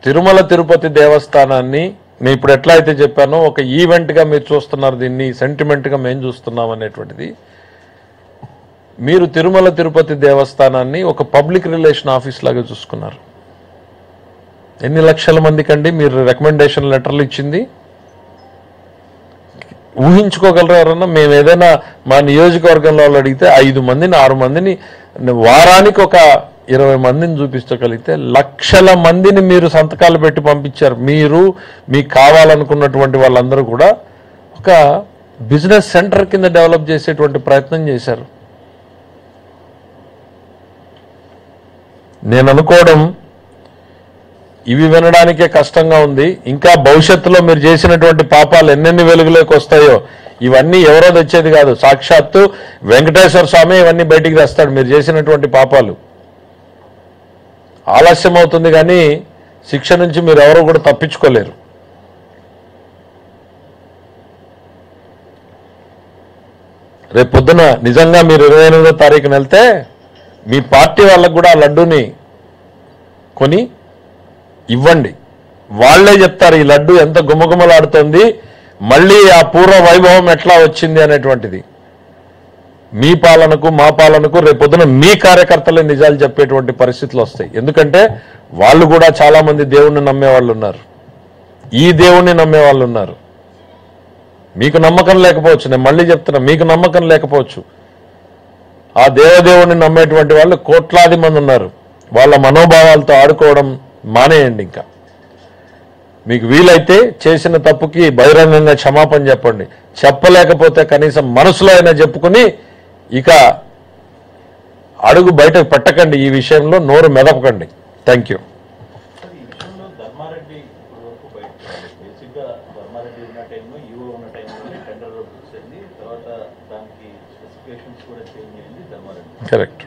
తిరుమల తిరుపతి దేవస్థానాన్ని నేను ఇప్పుడు ఎట్లా అయితే చెప్పానో ఒక ఈవెంట్గా మీరు చూస్తున్నారు, దీన్ని సెంటిమెంట్గా మేము చూస్తున్నాం అనేటువంటిది. మీరు తిరుమల తిరుపతి దేవస్థానాన్ని ఒక పబ్లిక్ రిలేషన్ ఆఫీస్ లాగా చూసుకున్నారు. ఎన్ని లక్షల మందికి అండి మీరు రికమెండేషన్ లెటర్లు ఇచ్చింది? ఊహించుకోగలరా ఎవరన్నా? మేము ఏదైనా మా నియోజకవర్గంలో వాళ్ళు అడిగితే 5 మందిని 6 మందిని వారానికి ఒక 20 మందిని చూపించగలిగితే లక్షల మందిని మీరు సంతకాలు పెట్టి పంపించారు. మీరు మీకు కావాలనుకున్నటువంటి వాళ్ళందరూ కూడా ఒక బిజినెస్ సెంటర్ కింద డెవలప్ చేసేటువంటి ప్రయత్నం చేశారు. నేను అనుకోవడం ఇవి వినడానికే కష్టంగా ఉంది. ఇంకా భవిష్యత్తులో మీరు చేసినటువంటి పాపాలు ఎన్నెన్ని వెలుగులోకి వస్తాయో ఇవన్నీ ఎవరో తెచ్చేది కాదు, సాక్షాత్తు వెంకటేశ్వర స్వామి ఇవన్నీ బయటికి తెస్తాడు. మీరు చేసినటువంటి పాపాలు ఆలస్యం అవుతుంది కానీ శిక్ష నుంచి మీరు ఎవరో కూడా తప్పించుకోలేరు. రేపు పొద్దున నిజంగా మీరు 28వ తారీఖున వెళ్తే మీ పార్టీ వాళ్ళకు కూడా ఆ లడ్డూని కొని ఇవ్వండి. వాళ్లే చెప్తారు ఈ లడ్డు ఎంత గుమగుమలాడుతోంది, మళ్ళీ ఆ పూర్వ వైభవం ఎట్లా వచ్చింది అనేటువంటిది. మీ పాలనకు మా పాలనకు రేపొద్దున మీ కార్యకర్తలే నిజాలు చెప్పేటువంటి పరిస్థితులు వస్తాయి. ఎందుకంటే వాళ్ళు కూడా చాలా మంది దేవుణ్ణి నమ్మేవాళ్ళు ఉన్నారు, ఈ దేవుణ్ణి నమ్మేవాళ్ళు ఉన్నారు. మీకు నమ్మకం లేకపోవచ్చు, నేను మళ్ళీ చెప్తున్నా, మీకు నమ్మకం లేకపోవచ్చు. ఆ దేవదేవుణ్ణి నమ్మేటువంటి వాళ్ళు కోట్లాది మంది ఉన్నారు. వాళ్ళ మనోభావాలతో ఆడుకోవడం మానేయండి. ఇంకా మీకు వీలైతే చేసిన తప్పుకి బహిరంగంగా క్షమాపణ చెప్పండి. చెప్పలేకపోతే కనీసం మనసులో అయినా చెప్పుకుని ఇక అడుగు బయటకు పెట్టకండి. ఈ విషయంలో నోరు మెదపకండి. Thank you. కరెక్ట్.